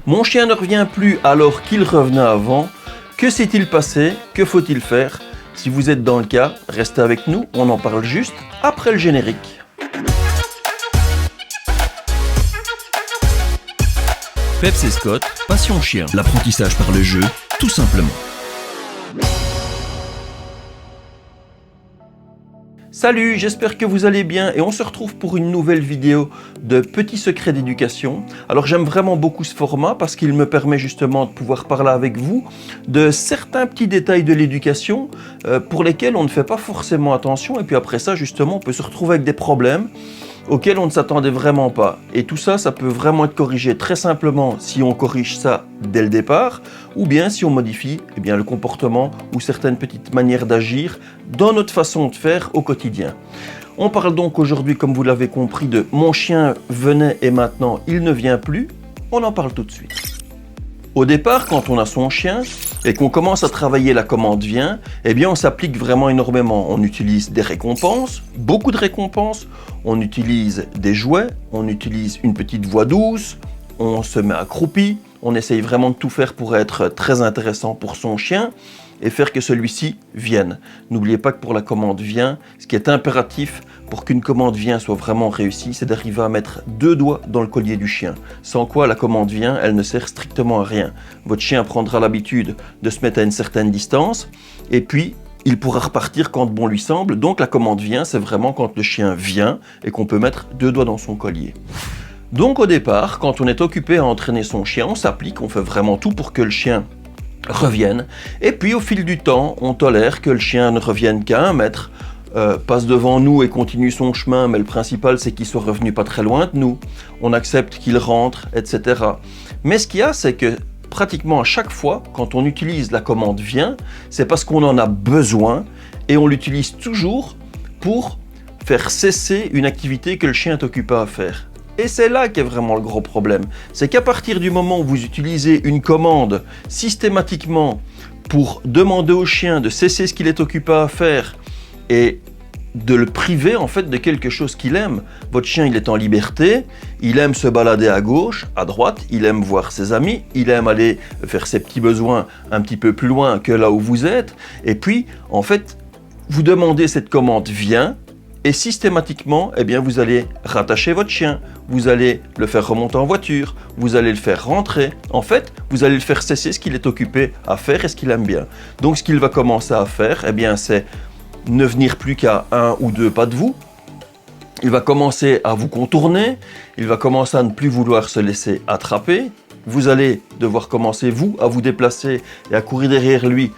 Mon chien ne revient plus alors qu'il revenait avant. Que s'est-il passé? Que faut-il faire? Si vous êtes dans le cas, restez avec nous, on en parle juste après le générique. Peps et Scott, Passion Chien, l'apprentissage par le jeu, tout simplement. Salut, j'espère que vous allez bien et on se retrouve pour une nouvelle vidéo de Petits secrets d'éducation. Alors j'aime vraiment beaucoup ce format parce qu'il me permet justement de pouvoir parler avec vous de certains petits détails de l'éducation pour lesquels on ne fait pas forcément attention et puis après ça justement on peut se retrouver avec des problèmes auxquels on ne s'attendait vraiment pas. Et tout ça, ça peut vraiment être corrigé très simplement si on corrige ça dès le départ, ou bien si on modifie le comportement ou certaines petites manières d'agir dans notre façon de faire au quotidien. On parle donc aujourd'hui, comme vous l'avez compris, de « mon chien venait et maintenant il ne vient plus ». On en parle tout de suite. Au départ, quand on a son chien et qu'on commence à travailler la commande vient, on s'applique vraiment énormément. On utilise des récompenses, beaucoup de récompenses, on utilise des jouets, on utilise une petite voix douce, on se met accroupi, on essaye vraiment de tout faire pour être très intéressant pour son chien et faire que celui-ci vienne. N'oubliez pas que pour la commande vient, ce qui est impératif pour qu'une commande vient soit vraiment réussie, c'est d'arriver à mettre 2 doigts dans le collier du chien. Sans quoi la commande vient, elle ne sert strictement à rien. Votre chien prendra l'habitude de se mettre à une certaine distance et puis il pourra repartir quand bon lui semble. Donc la commande vient, c'est vraiment quand le chien vient et qu'on peut mettre 2 doigts dans son collier. Donc au départ, quand on est occupé à entraîner son chien, on s'applique, on fait vraiment tout pour que le chien revienne. Et puis au fil du temps, on tolère que le chien ne revienne qu'à 1 mètre, passe devant nous et continue son chemin, mais le principal c'est qu'il soit revenu pas très loin de nous. On accepte qu'il rentre, etc. Mais ce qu'il y a, c'est que pratiquement à chaque fois, quand on utilise la commande vient, c'est parce qu'on en a besoin et on l'utilise toujours pour faire cesser une activité que le chien est occupé à faire. Et c'est là qu'est vraiment le gros problème. C'est qu'à partir du moment où vous utilisez une commande systématiquement pour demander au chien de cesser ce qu'il est occupé à faire et de le priver en fait de quelque chose qu'il aime. Votre chien il est en liberté, il aime se balader à gauche, à droite, il aime voir ses amis, il aime aller faire ses petits besoins un petit peu plus loin que là où vous êtes. Et puis en fait, vous demandez cette commande vient. Et systématiquement, vous allez rattacher votre chien, vous allez le faire remonter en voiture, vous allez le faire rentrer. En fait, vous allez le faire cesser ce qu'il est occupé à faire et ce qu'il aime bien. Donc, ce qu'il va commencer à faire, c'est ne venir plus qu'à 1 ou 2 pas de vous. Il va commencer à vous contourner, il va commencer à ne plus vouloir se laisser attraper. Vous allez devoir commencer, vous, à vous déplacer et à courir derrière lui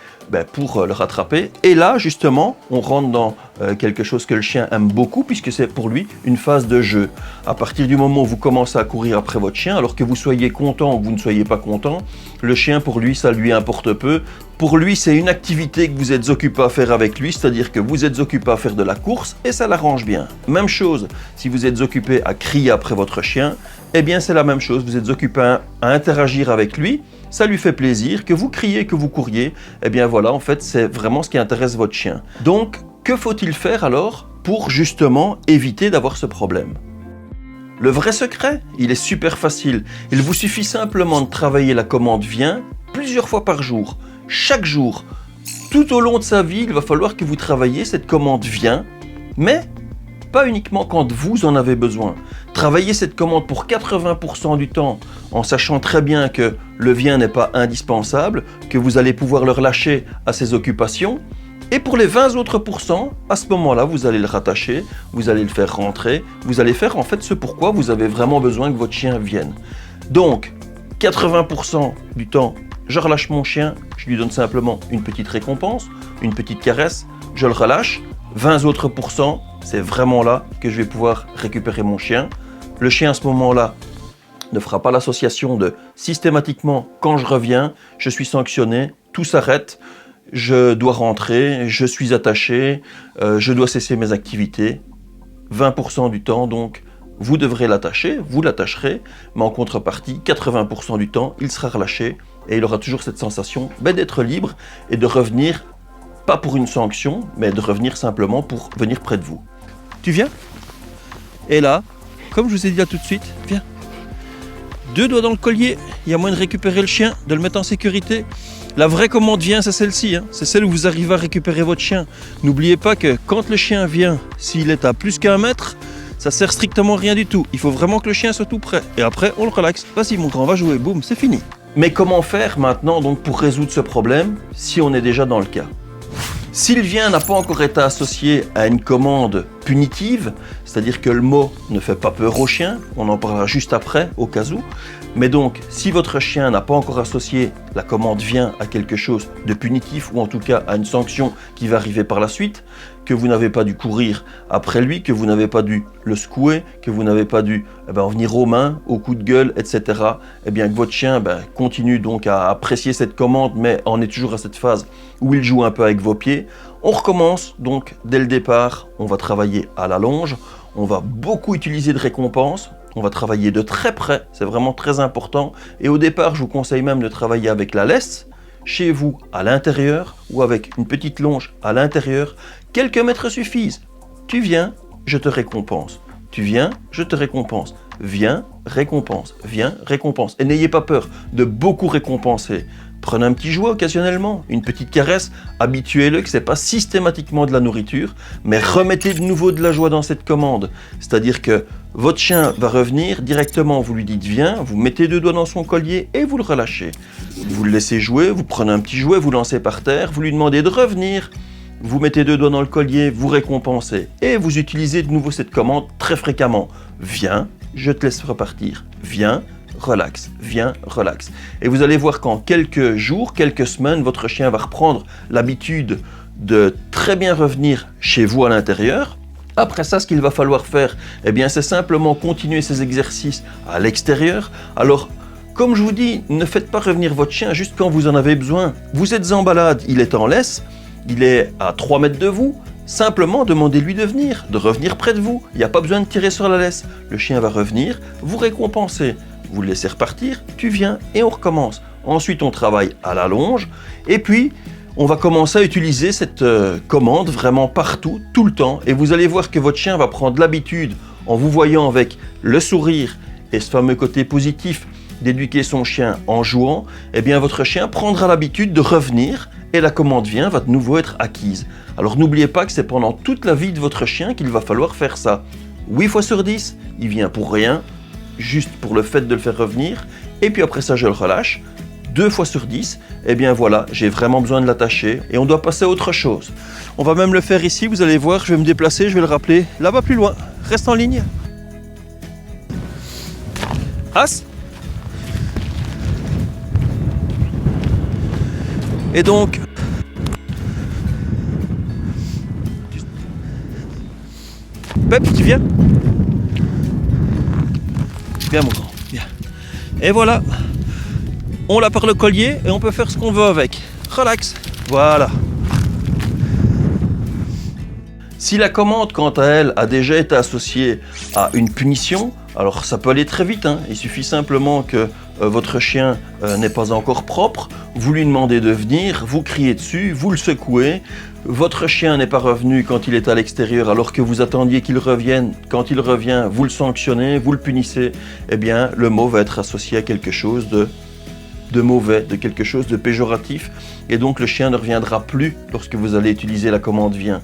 pour le rattraper. Et là, justement, on rentre dans quelque chose que le chien aime beaucoup puisque c'est pour lui une phase de jeu. À partir du moment où vous commencez à courir après votre chien, alors que vous soyez content ou vous ne soyez pas content, le chien, pour lui, ça lui importe peu. Pour lui, c'est une activité que vous êtes occupé à faire avec lui, c'est-à-dire que vous êtes occupé à faire de la course et ça l'arrange bien. Même chose, si vous êtes occupé à crier après votre chien, c'est la même chose, vous êtes occupé à interagir avec lui, ça lui fait plaisir, que vous criez, que vous couriez, voilà, en fait, c'est vraiment ce qui intéresse votre chien. Donc, que faut-il faire alors pour justement éviter d'avoir ce problème? Le vrai secret, il est super facile. Il vous suffit simplement de travailler la commande vient plusieurs fois par jour, chaque jour. Tout au long de sa vie, il va falloir que vous travailliez cette commande vient, mais pas uniquement quand vous en avez besoin. Travaillez cette commande pour 80% du temps en sachant très bien que le vient n'est pas indispensable, que vous allez pouvoir le relâcher à ses occupations. Et pour les 20 autres pourcents, à ce moment-là, vous allez le rattacher, vous allez le faire rentrer, vous allez faire en fait ce pourquoi vous avez vraiment besoin que votre chien vienne. Donc, 80% du temps, je relâche mon chien, je lui donne simplement une petite récompense, une petite caresse, je le relâche. 20 autres pourcents, c'est vraiment là que je vais pouvoir récupérer mon chien. Le chien à ce moment-là ne fera pas l'association de systématiquement, quand je reviens, je suis sanctionné, tout s'arrête, je dois rentrer, je suis attaché, je dois cesser mes activités. 20% du temps, donc, vous devrez l'attacher, vous l'attacherez, mais en contrepartie, 80% du temps, il sera relâché et il aura toujours cette sensation d'être libre et de revenir, pas pour une sanction, mais de revenir simplement pour venir près de vous. Tu viens? Et là, comme je vous ai dit là tout de suite, viens. 2 doigts dans le collier, il y a moyen de récupérer le chien, de le mettre en sécurité. La vraie commande vient, c'est celle-ci, hein. C'est celle où vous arrivez à récupérer votre chien. N'oubliez pas que quand le chien vient, s'il est à plus qu'1 mètre, ça sert strictement rien du tout. Il faut vraiment que le chien soit tout prêt. Et après, on le relaxe. Vas-y mon grand, on va jouer, boum, c'est fini. Mais comment faire maintenant donc pour résoudre ce problème si on est déjà dans le cas? Si le vient n'a pas encore été associé à une commande punitive, c'est-à-dire que le mot ne fait pas peur au chien, on en parlera juste après au cas où, mais donc si votre chien n'a pas encore associé la commande vient à quelque chose de punitif ou en tout cas à une sanction qui va arriver par la suite, que vous n'avez pas dû courir après lui, que vous n'avez pas dû le secouer, que vous n'avez pas dû en venir aux mains, au coup de gueule, etc. Eh bien que votre chien continue donc à apprécier cette commande, mais en est toujours à cette phase où il joue un peu avec vos pieds. On recommence donc dès le départ, on va travailler à la longe, on va beaucoup utiliser de récompenses, on va travailler de très près, c'est vraiment très important. Et au départ, je vous conseille même de travailler avec la laisse, chez vous à l'intérieur ou avec une petite longe à l'intérieur. Quelques mètres suffisent. Tu viens, je te récompense. Tu viens, je te récompense. Viens, récompense. Viens, récompense. Et n'ayez pas peur de beaucoup récompenser. Prenez un petit jouet occasionnellement, une petite caresse, habituez-le que ce n'est pas systématiquement de la nourriture, mais remettez de nouveau de la joie dans cette commande. C'est-à-dire que votre chien va revenir directement, vous lui dites viens, vous mettez 2 doigts dans son collier et vous le relâchez. Vous le laissez jouer, vous prenez un petit jouet, vous lancez par terre, vous lui demandez de revenir, vous mettez 2 doigts dans le collier, vous récompensez et vous utilisez de nouveau cette commande très fréquemment. Viens, je te laisse repartir. Viens, relax, viens, relax. Et vous allez voir qu'en quelques jours, quelques semaines, votre chien va reprendre l'habitude de très bien revenir chez vous à l'intérieur. Après ça, ce qu'il va falloir faire, c'est simplement continuer ces exercices à l'extérieur. Alors, comme je vous dis, ne faites pas revenir votre chien juste quand vous en avez besoin. Vous êtes en balade, il est en laisse, il est à 3 mètres de vous. Simplement, demandez-lui de revenir près de vous. Il n'y a pas besoin de tirer sur la laisse. Le chien va revenir, vous récompenser. Vous le laissez repartir, tu viens et on recommence. Ensuite, on travaille à la longe et puis on va commencer à utiliser cette commande vraiment partout, tout le temps. Et vous allez voir que votre chien va prendre l'habitude, en vous voyant avec le sourire et ce fameux côté positif d'éduquer son chien en jouant, votre chien prendra l'habitude de revenir et la commande vient va de nouveau être acquise. Alors n'oubliez pas que c'est pendant toute la vie de votre chien qu'il va falloir faire ça. 8 fois sur 10, il vient pour rien, juste pour le fait de le faire revenir, et puis après ça je le relâche. 2 fois sur 10, voilà, j'ai vraiment besoin de l'attacher et on doit passer à autre chose. On va même le faire ici, vous allez voir, je vais me déplacer, je vais le rappeler là-bas plus loin. Reste en ligne. As. Et donc, Pep, tu viens? Viens mon grand, viens. Et voilà, on l'a par le collier et on peut faire ce qu'on veut avec. Relax, voilà. Si la commande, quant à elle, a déjà été associée à une punition, alors ça peut aller très vite, hein. Il suffit simplement que votre chien n'est pas encore propre, vous lui demandez de venir, vous criez dessus, vous le secouez, votre chien n'est pas revenu quand il est à l'extérieur alors que vous attendiez qu'il revienne, quand il revient, vous le sanctionnez, vous le punissez, le mot va être associé à quelque chose de mauvais, de quelque chose de péjoratif, et donc le chien ne reviendra plus lorsque vous allez utiliser la commande viens.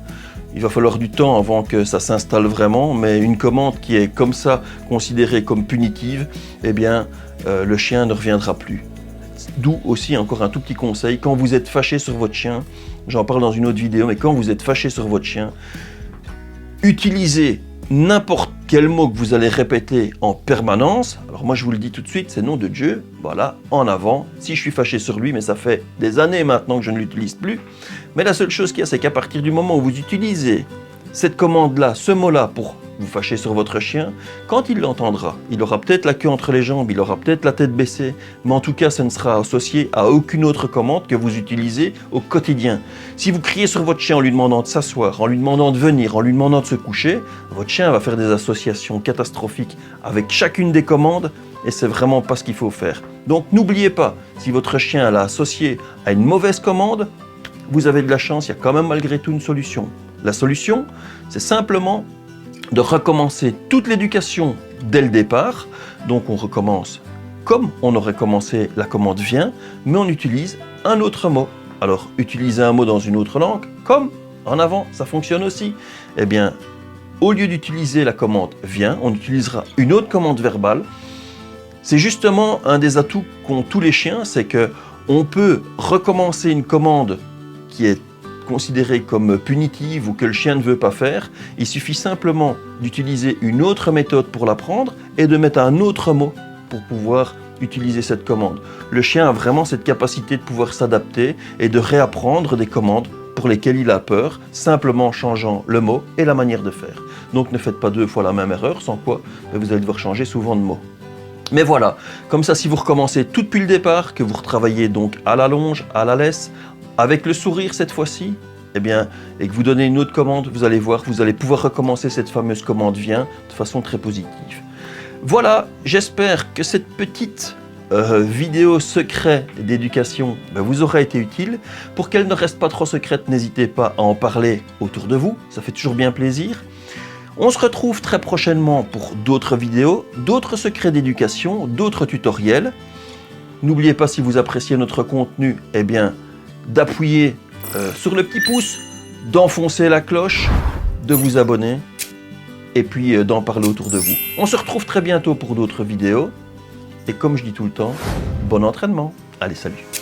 Il va falloir du temps avant que ça s'installe vraiment, mais une commande qui est comme ça, considérée comme punitive, le chien ne reviendra plus. D'où aussi encore un tout petit conseil, quand vous êtes fâché sur votre chien, j'en parle dans une autre vidéo, mais quand vous êtes fâché sur votre chien, utilisez n'importe quel mot que vous allez répéter en permanence. Alors moi je vous le dis tout de suite, c'est nom de Dieu, voilà, en avant. Si je suis fâché sur lui, mais ça fait des années maintenant que je ne l'utilise plus. Mais la seule chose qu'il y a, c'est qu'à partir du moment où vous utilisez cette commande-là, ce mot-là pour vous fâcher sur votre chien, quand il l'entendra, il aura peut-être la queue entre les jambes, il aura peut-être la tête baissée, mais en tout cas, ça ne sera associé à aucune autre commande que vous utilisez au quotidien. Si vous criez sur votre chien en lui demandant de s'asseoir, en lui demandant de venir, en lui demandant de se coucher, votre chien va faire des associations catastrophiques avec chacune des commandes et c'est vraiment pas ce qu'il faut faire. Donc n'oubliez pas, si votre chien l'a associé à une mauvaise commande, vous avez de la chance, il y a quand même malgré tout une solution. La solution, c'est simplement de recommencer toute l'éducation dès le départ. Donc on recommence comme on aurait commencé la commande vient, mais on utilise un autre mot. Alors, utiliser un mot dans une autre langue, comme en avant, ça fonctionne aussi. Eh bien, au lieu d'utiliser la commande vient, on utilisera une autre commande verbale. C'est justement un des atouts qu'ont tous les chiens, c'est qu'on peut recommencer une commande qui est considérée comme punitive ou que le chien ne veut pas faire. Il suffit simplement d'utiliser une autre méthode pour l'apprendre et de mettre un autre mot pour pouvoir utiliser cette commande. Le chien a vraiment cette capacité de pouvoir s'adapter et de réapprendre des commandes pour lesquelles il a peur, simplement en changeant le mot et la manière de faire. Donc ne faites pas 2 fois la même erreur, sans quoi vous allez devoir changer souvent de mot. Mais voilà, comme ça si vous recommencez tout depuis le départ, que vous retravaillez donc à la longe, à la laisse, avec le sourire cette fois-ci, eh bien, et que vous donnez une autre commande, vous allez voir, vous allez pouvoir recommencer cette fameuse commande vient de façon très positive. Voilà, j'espère que cette petite vidéo secret d'éducation vous aura été utile. Pour qu'elle ne reste pas trop secrète, n'hésitez pas à en parler autour de vous, ça fait toujours bien plaisir. On se retrouve très prochainement pour d'autres vidéos, d'autres secrets d'éducation, d'autres tutoriels. N'oubliez pas, si vous appréciez notre contenu, eh bien, d'appuyer sur le petit pouce, d'enfoncer la cloche, de vous abonner et puis d'en parler autour de vous. On se retrouve très bientôt pour d'autres vidéos. Et comme je dis tout le temps, bon entraînement. Allez, salut!